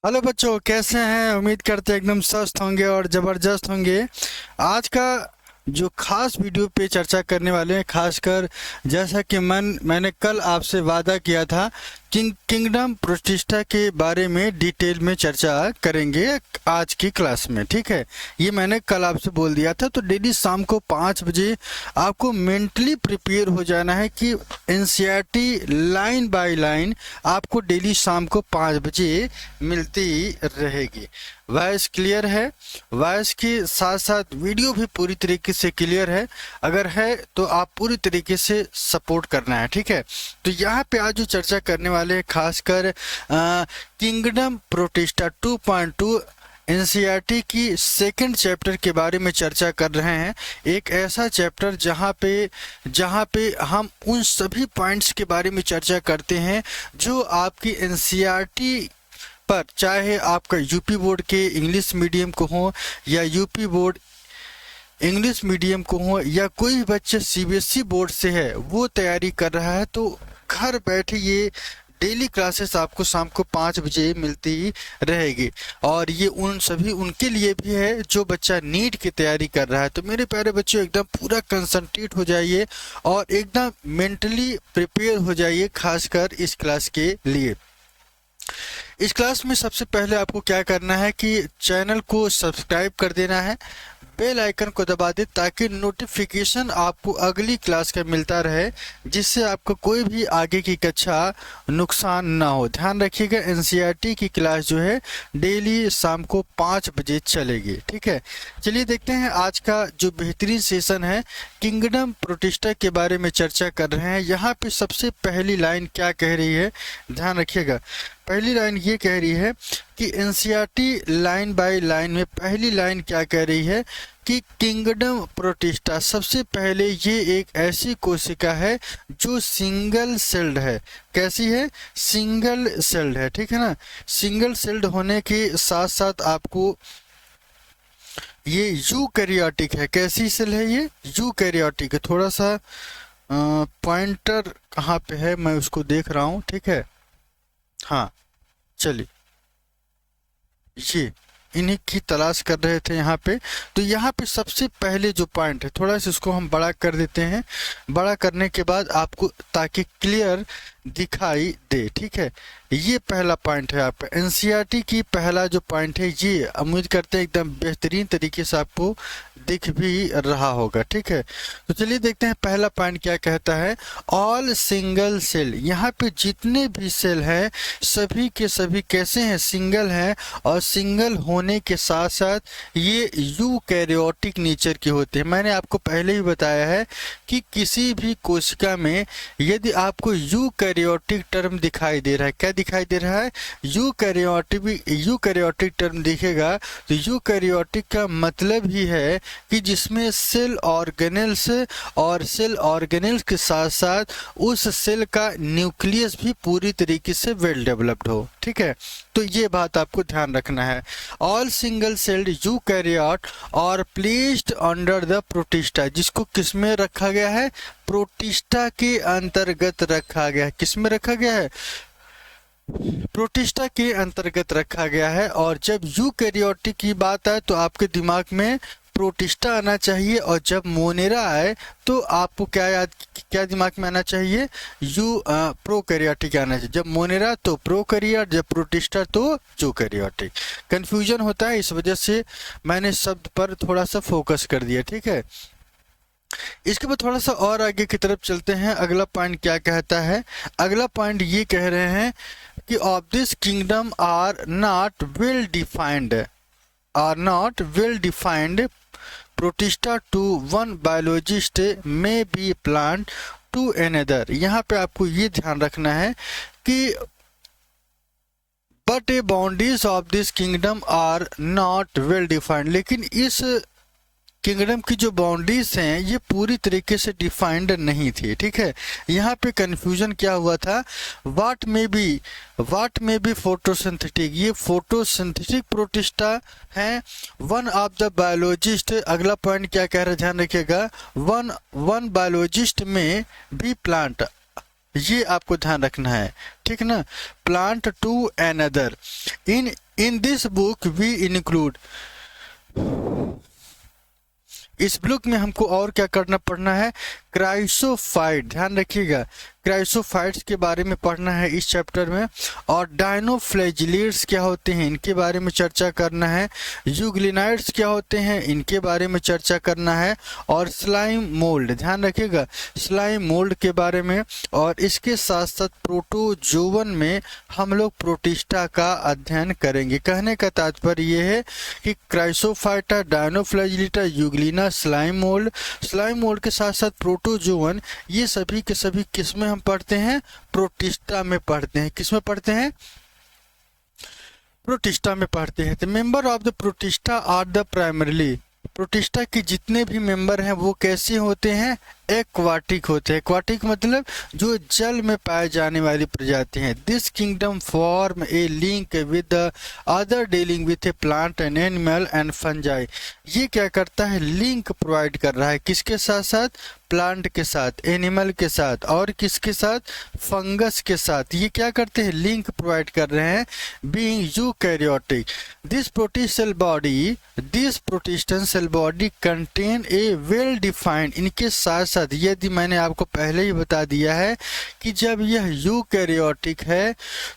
Hello बच्चों, कैसे हैं? उम्मीद करते हैं एकदम स्वस्थ होंगे और ज़बरदस्त होंगे। आज का जो खास वीडियो पे चर्चा करने वाले हैं, खासकर जैसा कि मैंने कल आपसे वादा किया था, किंगडम प्रतिष्ठा के बारे में डिटेल में चर्चा करेंगे आज की क्लास में। ठीक है, ये मैंने कल आपसे बोल दिया था। तो डेली शाम को 5 बजे आपको मेंटली प्रिपेयर हो जाना है कि एनसीईआरटी लाइन बाय लाइन आपको डेली शाम को 5 बजे मिलती रहेगी। वॉइस क्लियर है? वॉइस के साथ साथ वीडियो भी पूरी तरीके से क्लियर है? अगर है तो आप पूरी तरीके से सपोर्ट करना है। ठीक है, तो यहाँ पे आज जो चर्चा करने वाले हैं, खासकर किंगडम प्रोटिस्टा 2.2 एनसीईआरटी की सेकंड चैप्टर के बारे में चर्चा कर रहे हैं। एक ऐसा चैप्टर जहाँ पे हम उन सभी पॉइंट्स के बारे में चर्चा करते हैं जो आपकी एनसीईआरटी पर, चाहे आपका यूपी बोर्ड के इंग्लिश मीडियम को हो या यूपी बोर्ड इंग्लिश मीडियम को हो या कोई भी बच्चे सीबीएसई बोर्ड से है वो तैयारी कर रहा है, तो घर बैठे ये डेली क्लासेस आपको शाम को 5 बजे मिलती ही रहेगी। और ये उनके लिए भी है जो बच्चा नीट की तैयारी कर रहा है। तो मेरे प्यारे बच्चों, एकदम पूरा कंसंट्रेट हो जाइए और एकदम मेंटली प्रिपेयर हो जाइए, खासकर इस क्लास के लिए। इस क्लास में सबसे पहले आपको क्या करना है कि चैनल को सब्सक्राइब कर देना है, बेल आइकन को दबा दे ताकि नोटिफिकेशन आपको अगली क्लास का मिलता रहे, जिससे आपको कोई भी आगे की कक्षा नुकसान ना हो। ध्यान रखिएगा, एनसीईआरटी की क्लास जो है डेली शाम को 5 बजे चलेगी। ठीक है, चलिए देखते हैं आज का जो बेहतरीन सेशन है। किंगडम प्रोटिस्टा के बारे में चर्चा कर रहे हैं। यहाँ पे सबसे पहली लाइन क्या कह रही है, ध्यान रखिएगा। पहली लाइन ये कह रही है कि एनसीईआरटी लाइन बाय लाइन में पहली लाइन क्या कह रही है कि किंगडम प्रोटिस्टा सबसे पहले ये एक ऐसी कोशिका है जो सिंगल सेल्ड है। कैसी है? सिंगल सेल्ड है। ठीक है ना, सिंगल सेल्ड होने के साथ साथ आपको ये यूकैरियोटिक है। कैसी सेल है ये? यूकैरियोटिक है। थोड़ा सा पॉइंटर कहाँ पे है, मैं उसको देख रहा हूँ। ठीक है, हाँ चलिए, ये इन्हीं की तलाश कर रहे थे यहाँ पे। तो यहाँ पे सबसे पहले जो पॉइंट है, थोड़ा सा इसको हम बड़ा कर देते हैं। बड़ा करने के बाद आपको ताकि क्लियर दिखाई दे। ठीक है, ये पहला पॉइंट है आपका एनसीईआरटी की पहला जो पॉइंट है। ये उम्मीद करते हैं एकदम बेहतरीन तरीके से आपको दिख भी रहा होगा। ठीक है, तो चलिए देखते हैं पहला पॉइंट क्या कहता है। ऑल सिंगल सेल, यहाँ पे जितने भी सेल हैं सभी के सभी कैसे हैं? सिंगल हैं। और सिंगल होने के साथ साथ ये यूकैरियोटिक नेचर के होते हैं। मैंने आपको पहले ही बताया है कि किसी भी कोशिका में यदि आपको यूकैरियोटिक टर्म दिखाई दे रहा है, क्या दिखाई दे रहा है? यूकैरियोटिक टर्म दिखेगा तो यूकैरियोटिक का मतलब ही है कि जिसमें सेल ऑर्गेनेल्स और सेल ऑर्गेनेल्स के साथ साथ उस सेल का न्यूक्लियस भी पूरी तरीके से वेल डेवलप्ड हो। ठीक है, तो ये बात आपको ध्यान रखना है। ऑल सिंगल सेल्ड यूकैरियोट और प्लेस्ड अंडर द प्रोटिस्टा, जिसको किस में रखा गया है? प्रोटिस्टा के अंतर्गत रखा गया है। किस में रखा गया है? प्रोटिस्टा के अंतर्गत रखा गया है। और जब यूकैरियोटिक की बात आए तो आपके दिमाग में प्रोटिस्टा आना चाहिए, और जब मोनेरा आए तो आपको क्या दिमाग में आना चाहिए? प्रोकैरियोटिक आना चाहिए। जब मोनेरा तो प्रोकैरियोट, जब प्रोटिस्टा तो यूकैरियोटिक। कंफ्यूजन होता है, इस वजह से मैंने शब्द पर थोड़ा सा फोकस कर दिया। ठीक है, इसके बाद थोड़ा सा और आगे की तरफ चलते हैं। अगला पॉइंट क्या कहता है? अगला पॉइंट ये कह रहे हैं कि of this kingdom are not well defined protista to one biologist में बी प्लांट टू एनदर। यहाँ पे आपको ये ध्यान रखना है कि but a boundaries of this kingdom are not well defined, लेकिन इस किंगडम की जो बाउंड्रीज हैं ये पूरी तरीके से डिफाइंड नहीं थी। ठीक है, यहाँ पे कंफ्यूजन क्या हुआ था? व्हाट में बी फोटोसिंथेटिक, ये फोटोसिंथेटिक प्रोटिस्टा है। वन ऑफ द बायोलॉजिस्ट, अगला पॉइंट क्या कह रहे हैं ध्यान रखिएगा, वन बायोलॉजिस्ट में भी प्लांट, ये आपको ध्यान रखना है। ठीक ना, plant to another in in this book we include, इस बुक में हमको और क्या करना पढ़ना है, क्राइसोफाइट, ध्यान रखिएगा, क्राइसोफाइट्स के बारे में पढ़ना है इस चैप्टर में। और डायनोफ्लैजिलेट्स क्या होते हैं इनके बारे में चर्चा करना है। यूग्लिनाइड्स क्या होते हैं इनके बारे में चर्चा करना है। और स्लाइम मोल्ड, ध्यान रखिएगा, स्लाइम मोल्ड के बारे में। और इसके साथ साथ प्रोटोजोवन में हम लोग प्रोटिस्टा का अध्ययन करेंगे। कहने का तात्पर्य ये है कि क्राइसोफाइटा, डायनोफ्लैजिलेटा, यूग्लिना, स्लाइम मोल्ड के साथ साथ प्रोटोजोवन, ये सभी के सभी किसमें हम पढ़ते हैं, प्रोटिस्टा में पढ़ते हैं। किसमें पढ़ते हैं, प्रोटिस्टा में पढ़ते हैं। तो member of the protista are the primarily, protista के जितने भी मेंबर हैं वो कैसे होते हैं, एक्वाटिक होते हैं। एक्वाटिक मतलब जो जल में पाए जाने वाली प्रजाति हैं। This kingdom form A link with the other dealing with A plant and animal and fungi, ये क्या करता है, लिंक प्रोवाइड कर रहा है, किसके साथ साथ, प्लांट के साथ, एनिमल के साथ, और किसके साथ, फंगस के साथ। ये क्या करते हैं, लिंक प्रोवाइड कर रहे हैं। Being eukaryotic, this protistal body, this protistan cell body contain a well defined, इनके साथ साथ यदि मैंने आपको पहले ही बता दिया है कि जब यह यूकैरियोटिक है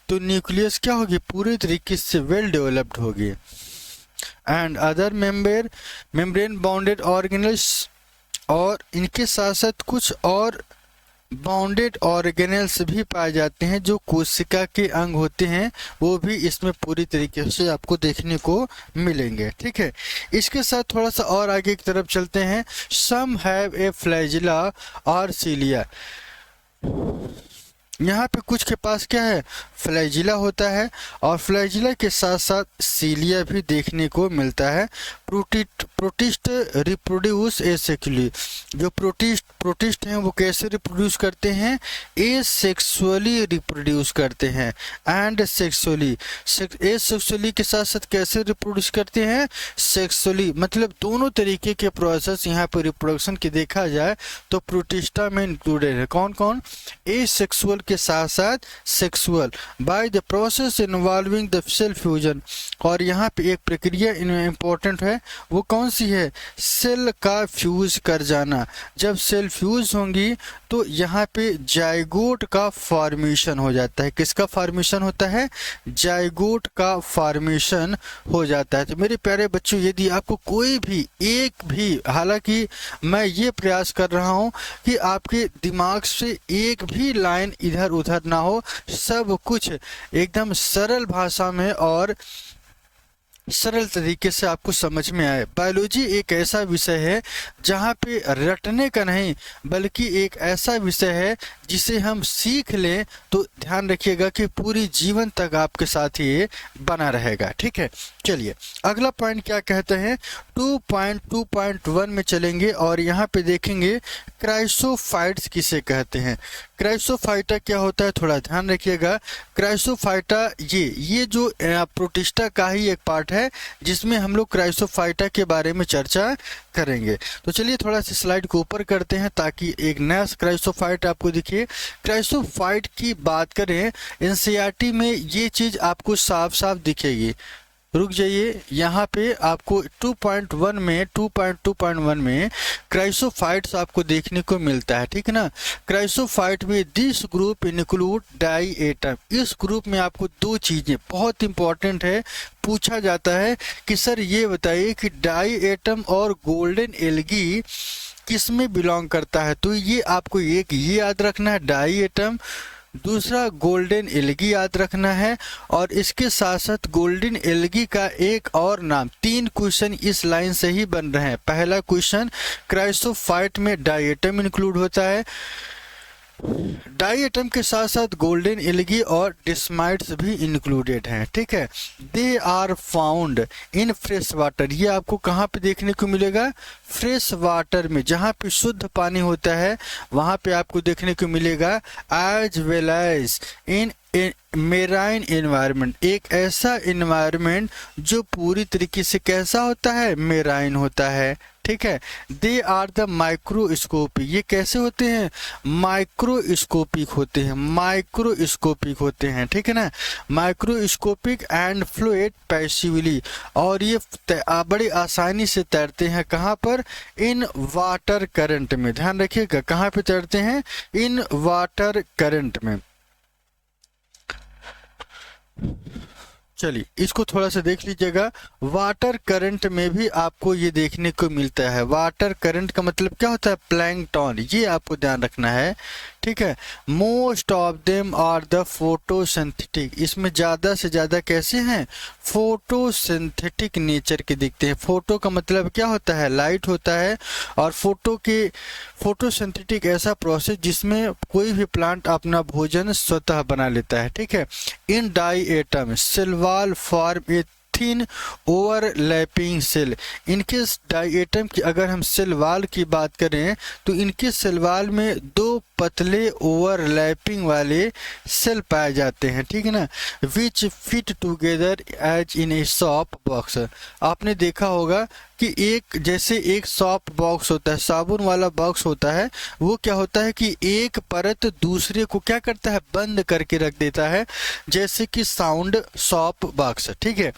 तो न्यूक्लियस क्या होगी, पूरे तरीके से वेल डेवलप्ड होगी। And other membrane bounded organelles, और इनके साथ साथ कुछ और बाउंडेड ऑर्गेनल्स भी पाए जाते हैं जो कोशिका के अंग होते हैं, वो भी इसमें पूरी तरीके से आपको देखने को मिलेंगे। ठीक है, इसके साथ थोड़ा सा और आगे की तरफ चलते हैं। सम हैव ए फ्लैजिला और सीलिया, यहाँ पे कुछ के पास क्या है, फ्लैजिला होता है, और फ्लैजिला के साथ साथ सीलिया भी देखने को मिलता है। प्रोटिस्ट रिप्रोड्यूस एसेक्सुअली, जो प्रोटिस्ट हैं वो कैसे रिप्रोड्यूस करते हैं, एसेक्सुअली रिप्रोड्यूस करते हैं। एंड सेक्सुअली, एसेक्सुअली के साथ साथ कैसे रिप्रोड्यूस करते हैं, सेक्सुअली, मतलब दोनों तरीके के प्रोसेस यहाँ पर रिप्रोडक्शन के देखा जाए तो प्रोटिस्टा में इंक्लूडेड है। कौन कौन, एसेक्सुअल के साथ साथ sexual, by the process involving the cell fusion, और यहाँ पे एक प्रक्रिया इंपॉर्टेंट है, वो कौन सी है, सेल का फ्यूज कर जाना। जब सेल फ्यूज होंगी तो यहाँ पे जाइगोट का फॉर्मेशन हो जाता है। किसका फॉर्मेशन होता है, जाइगोट का फॉर्मेशन हो जाता है। तो मेरे प्यारे बच्चों, यदि आपको कोई भी एक भी, हालांकि मैं ये प्रयास कर रहा हूँ कि आपके दिमाग से एक भी लाइन इधर उधर ना हो, सब कुछ एकदम सरल भाषा में और सरल तरीके से आपको समझ में आए। बायोलॉजी एक ऐसा विषय है जहाँ पे रटने का नहीं, बल्कि एक ऐसा विषय है जिसे हम सीख लें तो ध्यान रखिएगा कि पूरी जीवन तक आपके साथ ये बना रहेगा। ठीक है, चलिए अगला पॉइंट क्या कहते हैं, 2.2.1 में चलेंगे और यहाँ पे देखेंगे क्राइसोफाइट्स किसे कहते हैं। क्राइसोफाइटा क्या होता है, थोड़ा ध्यान रखिएगा। क्राइसोफाइटा ये जो प्रोटिस्टा का ही एक पार्ट है जिसमें हम लोग क्राइसोफाइटा के बारे में चर्चा करेंगे। तो चलिए थोड़ा सा स्लाइड को ऊपर करते हैं ताकि एक नया क्राइसोफाइट आपको दिखे। क्राइसोफाइट की बात करें, एनसीईआरटी में ये चीज आपको साफ साफ दिखेगी। रुक जाइए, यहाँ पे आपको 2.1 में क्राइसोफाइट्स आपको देखने को मिलता है। ठीक है ना, क्राइसोफाइट में this group include diatom, इस ग्रुप में आपको दो चीजें बहुत इंपॉर्टेंट है, पूछा जाता है कि सर ये बताइए कि डाई एटम और गोल्डन एल्गी किस में बिलोंग करता है। तो ये आपको एक ये याद रखना है, डाई एटम, दूसरा गोल्डन एल्गी याद रखना है, और इसके साथ साथ गोल्डन एल्गी का एक और नाम। 3 क्वेश्चन इस लाइन से ही बन रहे हैं। पहला क्वेश्चन, क्राइसोफाइट में डायटम इंक्लूड होता है, डायटम के साथ साथ गोल्डन एल्गी और डिस्माइड्स भी इंक्लूडेड हैं। ठीक है, they are found in fresh water, ये आपको कहाँ पे देखने को मिलेगा, फ्रेश वाटर में, जहाँ पे शुद्ध पानी होता है वहाँ पे आपको देखने को मिलेगा। As well as in marine environment, एक ऐसा एनवायरनमेंट जो पूरी तरीके से कैसा होता है, मेराइन होता है, ठीक है। दे आर द माइक्रोस्कोपिक, ये कैसे होते हैं, माइक्रोस्कोपिक होते हैं, माइक्रोस्कोपिक होते हैं, ठीक है ना, माइक्रोस्कोपिक एंड फ्लोट पैसिवली, और ये बड़ी आसानी से तैरते हैं कहाँ पर, इन वाटर करंट में, ध्यान रखिएगा कहाँ पे तैरते हैं, इन वाटर करंट में। चलिए इसको थोड़ा सा देख लीजिएगा, वाटर करंट में भी आपको ये देखने को मिलता है। वाटर करंट का मतलब क्या होता है, प्लैंकटन, ये आपको ध्यान रखना है, ठीक है। Most of them are the photosynthetic, इसमें ज़्यादा से ज़्यादा कैसे हैं, फोटोसिंथेटिक नेचर के दिखते हैं। फोटो का मतलब क्या होता है, लाइट होता है, और फोटोसिंथेटिक ऐसा प्रोसेस जिसमें कोई भी प्लांट अपना भोजन स्वतः बना लेता है, ठीक है। In diatom cell form a thin overlapping cell, इनके डाइएटम की अगर हम सेल वाल की बात करें तो इनके सेल वाल में दो पतले ओवरलैपिंग वाले सेल पाए जाते हैं, ठीक है ना, which fit together as in a soap box. आपने देखा होगा कि एक जैसे एक सॉप बॉक्स होता है, साबुन वाला बॉक्स होता है, वो क्या होता है कि एक परत दूसरे को क्या करता है, बंद करके रख देता है, जैसे कि साउंड सॉप बॉक्स, ठीक है।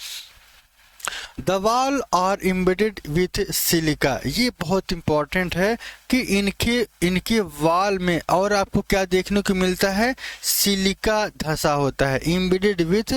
The wall are embedded with silica, ये बहुत इंपॉर्टेंट है कि इनके वॉल में और आपको क्या देखने को मिलता है, सिलिका धसा होता है, एम्बेडेड विथ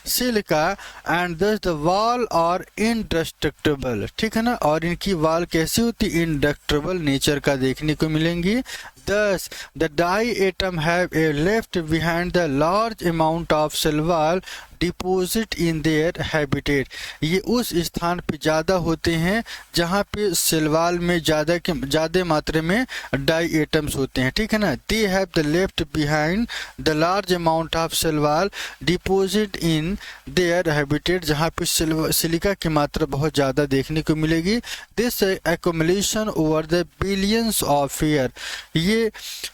सिलिका, एंड दस द वॉल आर इंडेस्ट्रक्टिबल, ठीक है ना, और इनकी वॉल कैसी होती है, इंडेस्ट्रक्टिबल नेचर का देखने को मिलेंगी। Thus, the diatom have a left behind the large amount of cell wall deposit in their habitat, ये उस स्थान पे ज़्यादा होते हैं जहाँ पे सेलवाल में ज़्यादा मात्रा में डाई एटम्स होते हैं, ठीक है ना। They have the left behind the large amount of cell wall deposit in their habitat, जहाँ पे सिलिका की मात्रा बहुत ज़्यादा देखने को मिलेगी। This accumulation over the billions of year, ये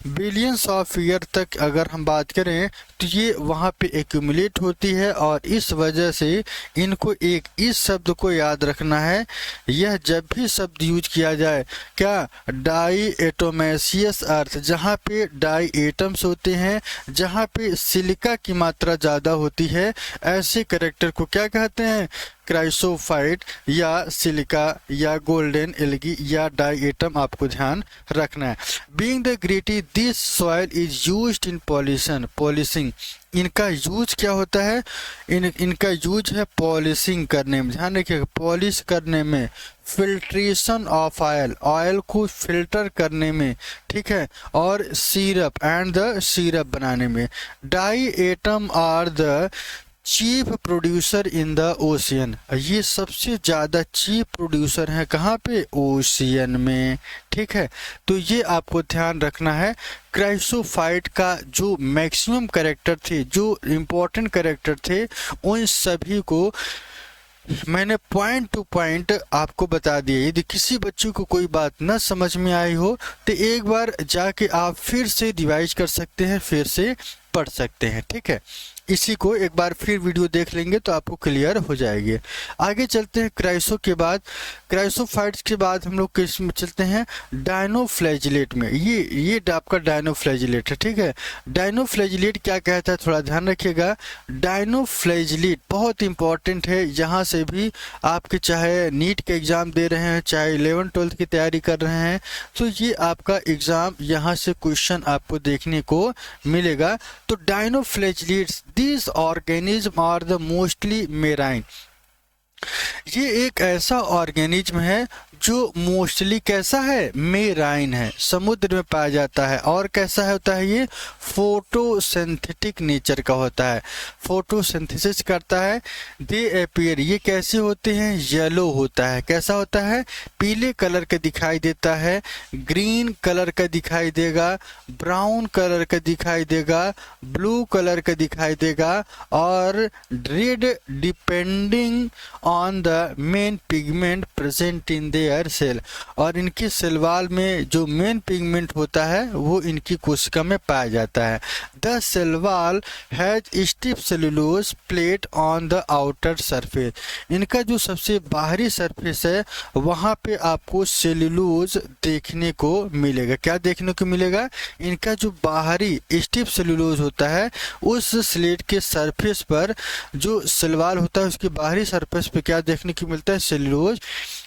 बिलियंस ऑफ ईयर तक अगर हम बात करें तो ये वहाँ पे एक्यूमुलेट होती है, और इस वजह से इनको एक इस शब्द को याद रखना है, यह जब भी शब्द यूज किया जाए क्या, डाई एटोमेसियस अर्थ, जहाँ पे डाई एटम्स होते हैं, जहाँ पे सिलिका की मात्रा ज़्यादा होती है, ऐसे कैरेक्टर को क्या कहते हैं, क्राइसोफाइट या सिलिका या गोल्डन एल्गी या डाई एटम, आपको ध्यान रखना है। Being the gritty this soil is used in polishing, इनका यूज क्या होता है, इनका यूज है पॉलिशिंग करने में, ध्यान रखिएगा, पॉलिश करने में, फिल्ट्रेशन ऑफ ऑयल को फिल्टर करने में, ठीक है, और सिरप एंड द सिरप बनाने में। Diatom are the chief producer in the ocean, ये सबसे ज़्यादा चीफ प्रोड्यूसर हैं कहाँ पे, ओशियन में, ठीक है। तो ये आपको ध्यान रखना है। क्राइसोफाइट का जो मैक्सिमम कैरेक्टर थे, जो इम्पोर्टेंट कैरेक्टर थे, उन सभी को मैंने पॉइंट टू पॉइंट आपको बता दिया। यदि किसी बच्चे को कोई बात न समझ में आई हो तो एक बार जाके आप फिर से रिवाइज कर सकते हैं, फिर से पढ़ सकते हैं, ठीक है। इसी को एक बार फिर वीडियो देख लेंगे तो आपको क्लियर हो जाएगी। आगे चलते हैं क्राइसोफाइट्स के बाद हम लोग किस में चलते हैं, डायनोफ्लैजिलेट में। ये आपका डायनोफ्लैजिलेट है, ठीक है। डायनोफ्लैजिलेट क्या कहता है, थोड़ा ध्यान रखिएगा। डायनोफ्लैजिलेट बहुत इंपॉर्टेंट है, यहाँ से भी आपके चाहे नीट के एग्ज़ाम दे रहे हैं, चाहे 11th-12th की तैयारी कर रहे हैं, तो ये आपका एग्ज़ाम यहाँ से क्वेश्चन आपको देखने को मिलेगा। तो dinoflagellates, these organisms are the mostly marine, ये एक ऐसा ऑर्गेनिज्म है जो मोस्टली कैसा है, मेराइन है, समुद्र में पाया जाता है, और कैसा होता है, ये फोटोसिंथेटिक नेचर का होता है, फोटोसिंथेसिस करता है। दे अपीयर, ये कैसे होते हैं, येलो होता है, कैसा होता है, पीले कलर का दिखाई देता है, ग्रीन कलर का दिखाई देगा, ब्राउन कलर का दिखाई देगा, ब्लू कलर का दिखाई देगा, और red depending on the main pigment present in their their cell, और इनकी सेल वॉल में जो मेन पिगमेंट होता है वो इनकी कोशिका में पाया जाता है। The cell wall has stiff cellulose plate on the outer surface, इनका जो सबसे बाहरी सरफेस है वहाँ पे आपको सेलुलोज देखने को मिलेगा। क्या देखने को मिलेगा? इनका जो बाहरी स्टिफ सेलुलोज होता है उस स्लेट के सरफेस पर जो सेल वॉल होता है उसके बाहरी सरफेस पे क्या देखने को मिलता है? सेलुलोज।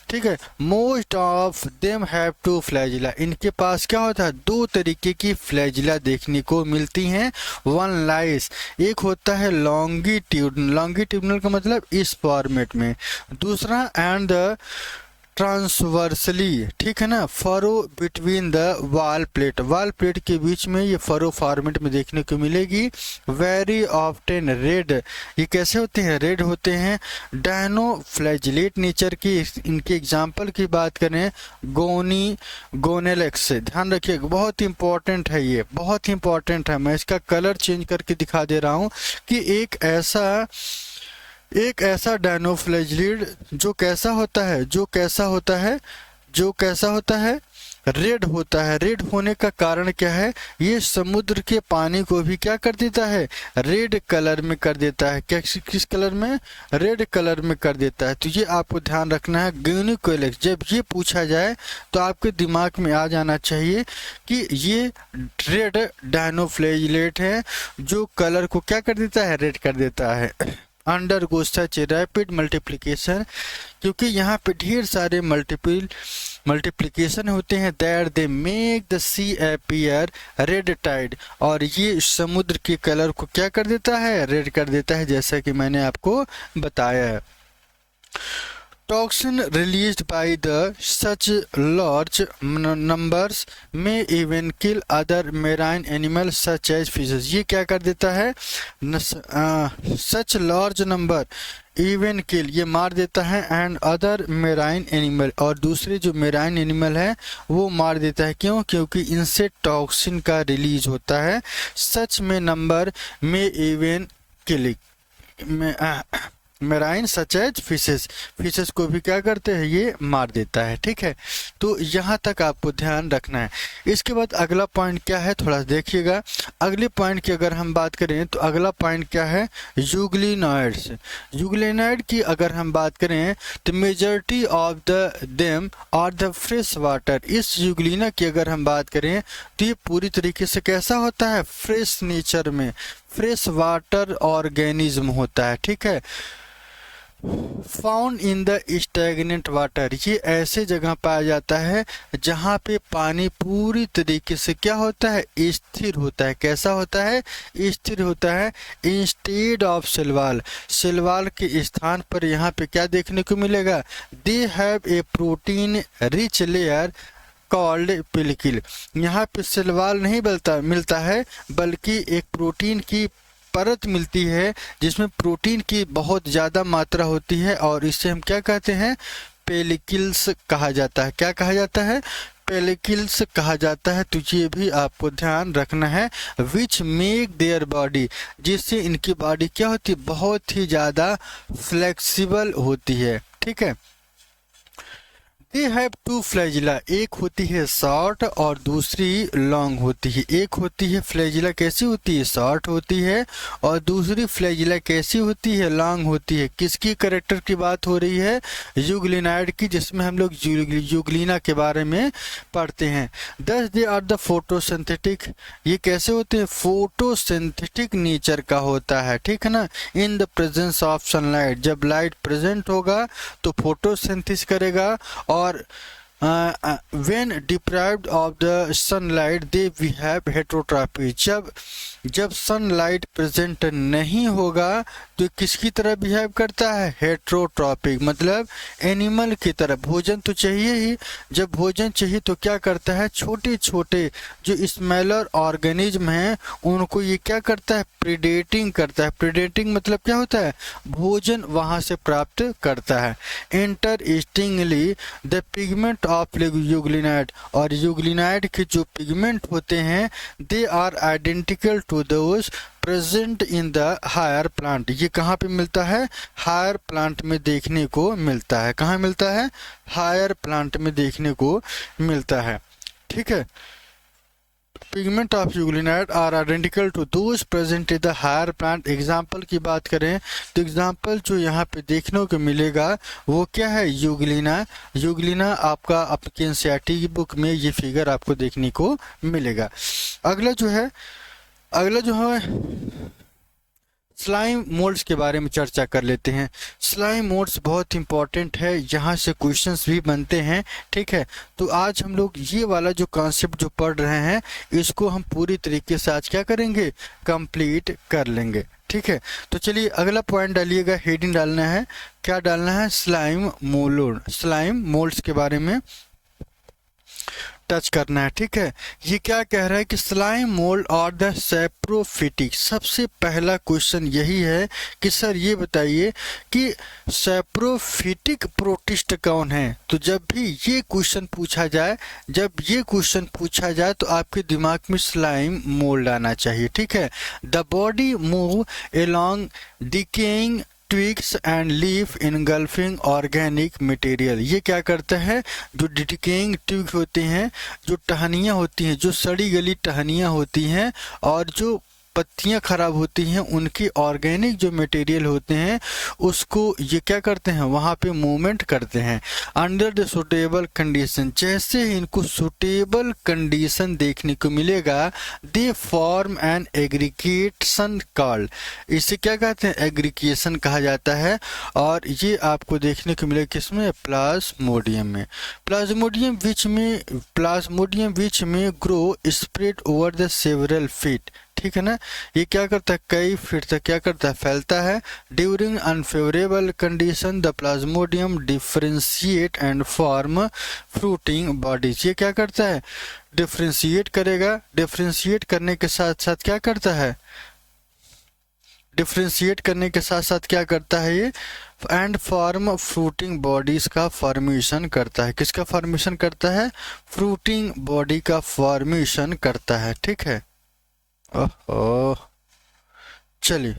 ठीक है। Most of them have two flagella, इनके पास क्या होता है? दो तरीके की फ्लैजिला देखने को मिलती हैं। वन लाइस, एक होता है लॉन्गिट्यूडनल, लॉन्गिट्यूडनल का मतलब इस फॉर्मेट में, दूसरा एंड द ट्रांसवर्सली, ठीक है ना, फरो बिटवीन द वाल प्लेट, वाल प्लेट के बीच में ये फरो फॉर्मेट में देखने को मिलेगी। वेरी ऑफ्टन रेड, ये कैसे होते हैं? रेड होते हैं। डायनो फ्लैजिलेट नेचर की, इनके एग्जाम्पल की बात करें गोनेलेक्स से, ध्यान रखिएगा बहुत इंपॉर्टेंट है, ये बहुत इंपॉर्टेंट है। मैं इसका कलर चेंज करके दिखा दे रहा हूँ कि एक ऐसा डायनोफ्लैजिलेट जो कैसा होता है, जो कैसा होता है रेड होता है। रेड होने का कारण क्या है? ये समुद्र के पानी को भी क्या कर देता है? रेड कलर में कर देता है। किस कलर में? रेड कलर में कर देता है। तो ये आपको ध्यान रखना है। गोनिकोलेक्स, जब ये पूछा जाए तो आपके दिमाग में आ जाना चाहिए कि ये रेड डायनोफ्लैजिलेट है जो कलर को क्या कर देता है? रेड कर देता है। Undergoes such rapid multiplication, क्योंकि यहाँ पे ढेर सारे मल्टीप्लिकेशन होते हैं, that they make the sea appear red tide, और ये समुद्र के कलर को क्या कर देता है? रेड कर देता है, जैसा कि मैंने आपको बताया है। Toxin released by the such large numbers may even kill other marine animals such as fishes, ये क्या कर देता है? such large number even kill, ये मार देता है, and other marine animal, और दूसरे जो मेराइन एनिमल है वो मार देता है। क्यों? क्योंकि इनसे टॉक्सिन का रिलीज होता है। सच में नंबर में इवन किल मेराइन सच एज फिशेस को भी क्या करते हैं? ये मार देता है। ठीक है, तो यहाँ तक आपको ध्यान रखना है। इसके बाद अगला पॉइंट क्या है, थोड़ा देखिएगा। अगले पॉइंट की अगर हम बात करें तो अगला पॉइंट क्या है? यूग्लिनॉइड्स। यूग्लिनॉइड की अगर हम बात करें तो मेजॉरिटी ऑफ द देम और द फ्रेश वाटर, इस यूग्लिना की अगर हम बात करें तो ये पूरी तरीके से कैसा होता है? फ्रेश नेचर में, फ्रेश वाटर ऑर्गेनिज्म होता है। ठीक है, found in the stagnant water, ये ऐसे जगह पाया जाता है जहाँ पे पानी पूरी तरीके से क्या होता है? स्थिर होता है। कैसा होता है? स्थिर होता है। इंस्टेड ऑफ सेलवाल, सेलवाल के स्थान पर यहाँ पे क्या देखने को मिलेगा? They have a protein rich layer called pellicle, यहाँ पे सेलवाल नहीं मिलता है बल्कि एक प्रोटीन की परत मिलती है जिसमें प्रोटीन की बहुत ज़्यादा मात्रा होती है, और इसे हम क्या कहते हैं? पेलिकिल्स कहा जाता है। क्या कहा जाता है? पेलिकिल्स कहा जाता है। तो ये भी आपको ध्यान रखना है। विच मेक देयर बॉडी, जिससे इनकी बॉडी क्या होती है? बहुत ही ज़्यादा फ्लेक्सिबल होती है। ठीक है, दे हैव टू फ्लैजिला, एक होती है शॉर्ट और दूसरी लॉन्ग होती है। एक होती है फ्लैजिला कैसी होती है? शॉर्ट होती है, और दूसरी फ्लैजिला कैसी होती है? लॉन्ग होती है। किसकी करेक्टर की बात हो रही है? यूग्लिनाइड की, जिसमें हम लोग यूग्लिना के बारे में पढ़ते हैं। दस दे आर द फोटोसिंथेटिक, ये कैसे होते हैं? फोटोसिंथेटिक नेचर का होता है। ठीक है ना, in the presence of sunlight, जब लाइट प्रेजेंट होगा तो फोटोसिंथेसिस करेगा, और when deprived of the sunlight they we have heterotropy, जब सनलाइट प्रेजेंट नहीं होगा तो किसकी तरह बिहेव करता है? हेट्रोट्रॉपिक, मतलब एनिमल की तरह। भोजन तो चाहिए ही, जब भोजन चाहिए तो क्या करता है? छोटे छोटे जो स्मेलर ऑर्गेनिज्म हैं उनको ये क्या करता है? प्रीडेटिंग करता है। प्रीडेटिंग मतलब क्या होता है? भोजन वहां से प्राप्त करता है। Interestingly the pigment of euglenoid, और यूग्लिनाइड के जो पिगमेंट होते हैं they are identical to those present in the higher plant. ये कहाँ पे मिलता है? हायर प्लांट में देखने को मिलता है। कहाँ मिलता है? हायर प्लांट में देखने को मिलता है। ठीक है, pigment of euglenoid are identical to those present in the higher plant. Example की बात करें तो एग्जाम्पल जो यहाँ पे देखने को मिलेगा वो क्या है? यूग्लिना। यूग्लिना आपका आपके एनसीईआरटी की बुक में ये फिगर आपको देखने को मिलेगा। अगला जो है स्लाइम मोल्ड्स के बारे में चर्चा कर लेते हैं। स्लाइम मोल्ड्स बहुत इंपॉर्टेंट है, यहाँ से क्वेश्चंस भी बनते हैं। ठीक है, तो आज हम लोग ये वाला जो कॉन्सेप्ट जो पढ़ रहे हैं इसको हम पूरी तरीके से आज क्या करेंगे? कंप्लीट कर लेंगे। ठीक है, तो चलिए अगला पॉइंट डालिएगा, हेडिंग डालना है। क्या डालना है? स्लाइम मोल्ड्स के बारे में टच करना है। ठीक है, ये क्या कह रहा है कि स्लाइम मोल्ड और द सैप्रोफिटिक। सबसे पहला क्वेश्चन यही है कि सर ये बताइए कि सैप्रोफिटिक प्रोटिस्ट कौन है? तो जब भी ये क्वेश्चन पूछा जाए तो आपके दिमाग में स्लाइम मोल्ड आना चाहिए। ठीक है, the body move along decaying twigs and leaf engulfing organic material. ये क्या करता है? जो डिकेइंग ट्विग होते हैं, जो टहनियाँ होती हैं, जो सड़ी गली टहनियाँ होती हैं और जो पत्तियां खराब होती हैं, उनकी ऑर्गेनिक जो मटेरियल होते हैं उसको ये क्या करते हैं? वहाँ पे मूवमेंट करते हैं अंडर द सुटेबल कंडीशन। जैसे ही इनको सुटेबल कंडीशन देखने को मिलेगा they form an aggregation called. इसे क्या कहते हैं? एग्रीगेशन कहा जाता है। और ये आपको देखने को मिलेगा किसमें? प्लाज्मोडियम में। प्लाज्मोडियम विच में grow spread over the several feet. ठीक है ना, ये क्या करता है? कई फीट तक क्या करता है? फैलता है। During unfavourable condition the Plasmodium differentiate and form fruiting bodies. ये क्या करता है? डिफ्रेंशिएट करेगा। डिफ्रेंशिएट करने के साथ साथ क्या करता है? ये एंड फॉर्म फ्रूटिंग बॉडीज का फॉर्मेशन करता है। किसका फॉर्मेशन करता है? फ्रूटिंग बॉडी का फॉर्मेशन करता है। ठीक है, ओह चलिए,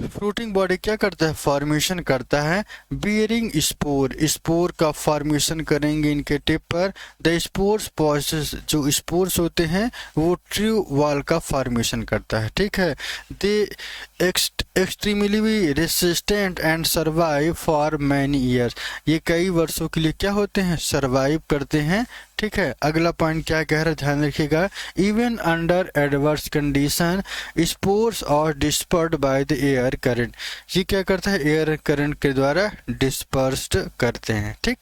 फ्रूटिंग बॉडी क्या करता है? फॉर्मेशन करता है। बियरिंग स्पोर का फॉर्मेशन करेंगे इनके टिप पर। द स्पोर्स प्रोसेस, जो स्पोर्स होते हैं वो ट्रू वॉल का फॉर्मेशन करता है। ठीक है, they extremely resistant and survive for many years. ये कई वर्षों के लिए क्या होते हैं? सर्वाइव करते हैं। ठीक है, अगला पॉइंट क्या कह रहा है? ध्यान रखिएगा। Even under adverse condition spores और dispersed by the air current. ये क्या करता है? एयर करंट के द्वारा डिस्पर्स्ड करते हैं। ठीक,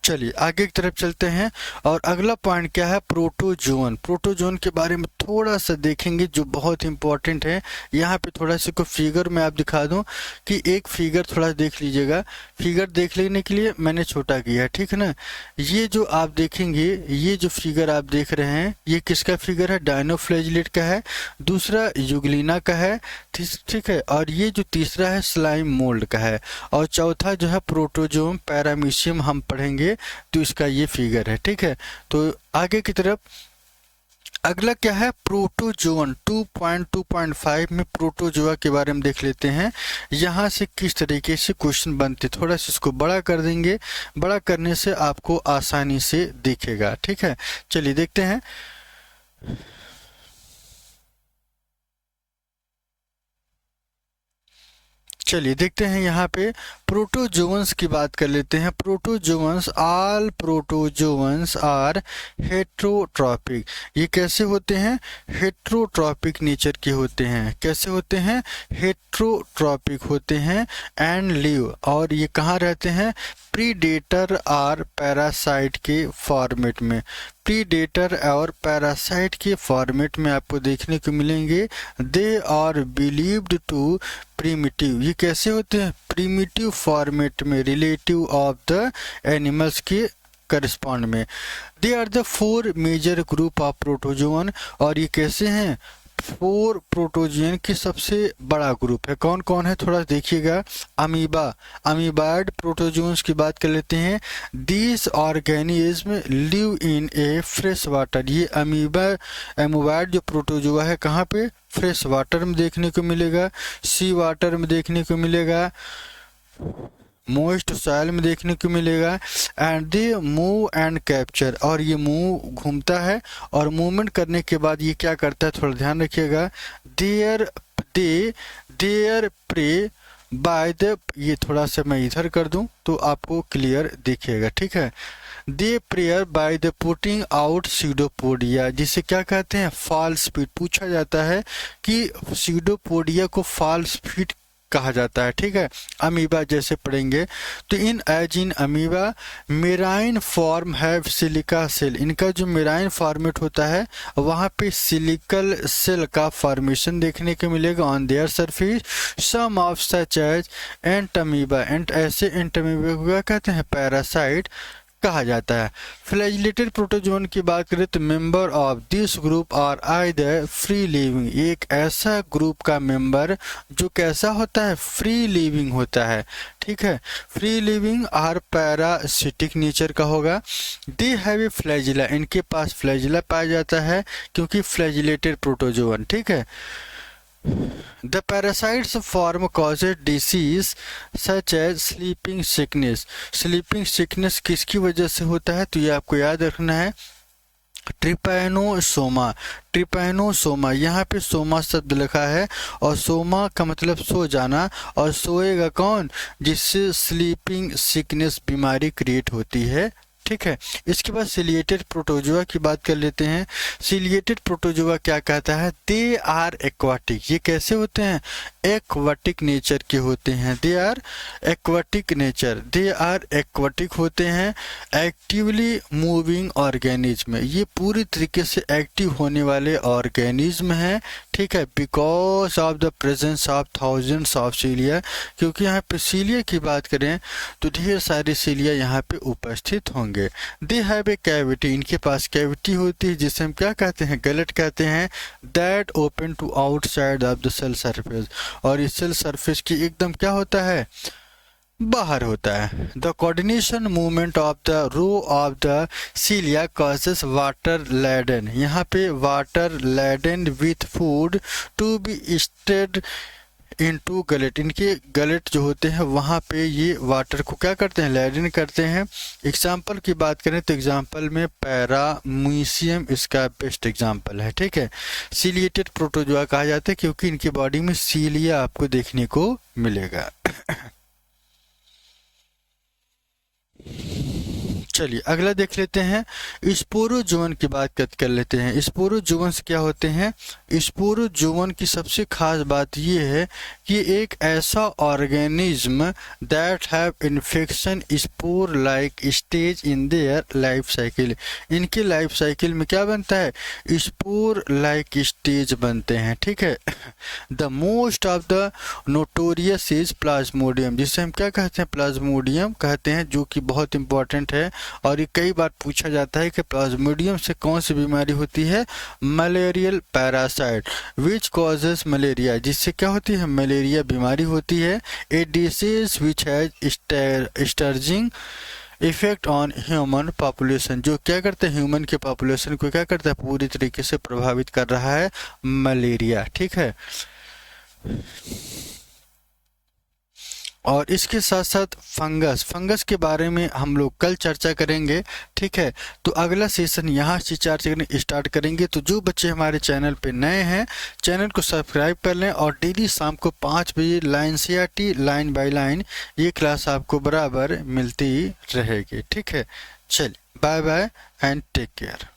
चलिए आगे की तरफ चलते हैं। और अगला पॉइंट क्या है? प्रोटोजोन के बारे में थोड़ा सा देखेंगे जो बहुत इंपॉर्टेंट है। यहाँ पे थोड़ा सा को फिगर में आप दिखा दूं कि एक फिगर थोड़ा देख लीजिएगा। फिगर देख लेने के लिए मैंने छोटा किया है। ठीक है ना, ये जो आप देखेंगे, ये जो फिगर आप देख रहे हैं ये किसका फिगर है? डायनोफ्लैजिलेट का है। दूसरा यूग्लिना का है। ठीक है, और ये जो तीसरा है स्लाइम मोल्ड का है। और चौथा जो है प्रोटोजोम पैरामीशियम हम पढ़ेंगे तो इसका ये फिगर है। ठीक है, तो आगे की तरफ अगला क्या है? प्रोटोजोन 2.2.5 में प्रोटोजोआ के बारे में देख लेते हैं। यहाँ से किस तरीके से क्वेश्चन बनते, थोड़ा सा इसको बड़ा कर देंगे। बड़ा करने से आपको आसानी से दिखेगा। ठीक है, चलिए देखते हैं। चलिए देखते हैं यहाँ पे प्रोटोजोन्स की बात कर लेते हैं। All protozoans are heterotrophic. ये कैसे होते हैं? हेट्रोट्रॉपिक नेचर के होते हैं। कैसे होते हैं? हेट्रोट्रॉपिक होते हैं। एंड लिव, और ये कहाँ रहते हैं? प्रीडेटर और पैरासाइट के फॉर्मेट में। प्रीडेटर और पैरासाइट के फॉर्मेट में आपको देखने को मिलेंगे। They are believed to primitive. ये कैसे होते हैं? प्रीमिटिव फॉर्मेट में, रिलेटिव ऑफ द एनिमल्स के करस्पॉन्ड में। They are the 4 major group of protozoan. और ये कैसे हैं? 4 प्रोटोजियन की सबसे बड़ा ग्रुप है। कौन कौन है थोड़ा देखिएगा। अमीबा, अमीबाइड प्रोटोजोन्स की बात कर लेते हैं। These organism live in A fresh water. ये अमीबाइड जो प्रोटोजोआ है कहाँ पे, फ्रेश वाटर में देखने को मिलेगा, सी वाटर में देखने को मिलेगा, मोइस्ट सॉइल में देखने को मिलेगा। And they move and capture, और ये मूव घूमता है और मूवमेंट करने के बाद ये क्या करता है थोड़ा ध्यान रखिएगा। देयर प्रे बाय द, ये थोड़ा सा मैं इधर कर दूं तो आपको क्लियर दिखेगा, ठीक है। They prey by the putting out pseudopodia, जिसे क्या कहते हैं, फॉल्स फीट। पूछा जाता है कि सीडोपोडिया को फॉल्स फीट कहा जाता है, ठीक है। अमीबा जैसे पढ़ेंगे तो इन अमीबा मेराइन फॉर्म है सिलिका सेल। इनका जो मेराइन फॉर्मेट होता है वहाँ पे सिलिकल सेल का फॉर्मेशन देखने को मिलेगा on their surface. Some of such as entamoeba, ऐसे एंटमीबा को क्या कहते हैं, पैरासाइट कहा जाता है। फ्लैजिलेटेड प्रोटोजोन की बात करें तो member of this group are either free living, एक ऐसा ग्रुप का मेंबर जो कैसा होता है, फ्री लिविंग होता है, ठीक है। Free living are parasitic nature का होगा। दे हैव ए फ्लैजिला, इनके पास फ्लैजिला पाया जाता है क्योंकि फ्लैजिलेटेड प्रोटोजोन, ठीक है। The parasites form causes disease such as sleeping sickness. Sleeping sickness किसकी वजह से होता है तो ये आपको याद रखना है, ट्रिपैनोसोमा। ट्रिपैनोसोमा, यहाँ पे सोमा शब्द लिखा है और सोमा का मतलब सो जाना, और सोएगा कौन, जिससे स्लीपिंग सिकनेस बीमारी क्रिएट होती है, ठीक है। इसके बाद सिलिएटेड प्रोटोजोआ की बात कर लेते हैं। सिलिएटेड प्रोटोजोआ क्या कहता है, दे आर एक्वाटिक, ये कैसे होते हैं, एक्वाटिक नेचर के होते हैं। They are aquatic nature, they are aquatic होते हैं। एक्टिवली मूविंग ऑर्गेनिज्म, ये पूरी तरीके से एक्टिव होने वाले ऑर्गेनिज्म हैं, ठीक है। Because of the presence of thousands of सीलिया, क्योंकि यहाँ पे सीलिया की बात करें तो ढेर सारे सीलिया यहाँ पे उपस्थित होंगे। दे हैव ए कैविटी, इनके पास कैविटी होती है जिसे हम क्या कहते हैं, गलट कहते हैं। That open to outside of the cell surface, और इस सेल सरफेस की एकदम क्या होता है, बाहर होता है। The coordination movement of the row of the cilia causes water laden, यहाँ पे water laden with food to be steered into gullet, इनके गलेट जो होते हैं वहाँ पे ये वाटर को क्या करते हैं, लैडन करते हैं। एग्जाम्पल की बात करें तो एग्जाम्पल में पैरामीशियम इसका बेस्ट एग्जाम्पल है, ठीक है। सीलिएटेड प्रोटोजोआ कहा जाता है क्योंकि इनकी बॉडी में सीलिया आपको देखने को मिलेगा। चलिए अगला देख लेते हैं, स्पोरोजोन की बात कर लेते हैं। स्पोरोजोन क्या होते हैं, स्पोरोजोन की सबसे खास बात ये है कि एक ऐसा organism that have infection spore like stage in their life cycle, इनके लाइफ साइकिल में क्या बनता है, स्पोर लाइक स्टेज बनते हैं, ठीक है। The most of the notorious is Plasmodium, जिसे हम क्या कहते हैं, प्लाज्मोडियम कहते हैं, जो कि बहुत इंपॉर्टेंट है। और ये कई बार पूछा जाता है कि प्लाज्मोडियम से कौन सी बीमारी होती है, malarial parasite which causes malaria, जिससे क्या होती है, मलेरिया बीमारी होती है। A disease which has staggering effect on human population, जो क्या करते हैं, ह्यूमन के पॉपुलेशन को क्या करता है, पूरी तरीके से प्रभावित कर रहा है मलेरिया, ठीक है। और इसके साथ साथ फंगस के बारे में हम लोग कल चर्चा करेंगे, ठीक है। तो अगला सेशन यहाँ से चर्चा स्टार्ट करेंगे। तो जो बच्चे हमारे चैनल पे नए हैं चैनल को सब्सक्राइब कर लें, और डेली शाम को 5 बजे line CRT line by line ये क्लास आपको बराबर मिलती रहेगी, ठीक है। चलिए bye bye and take care.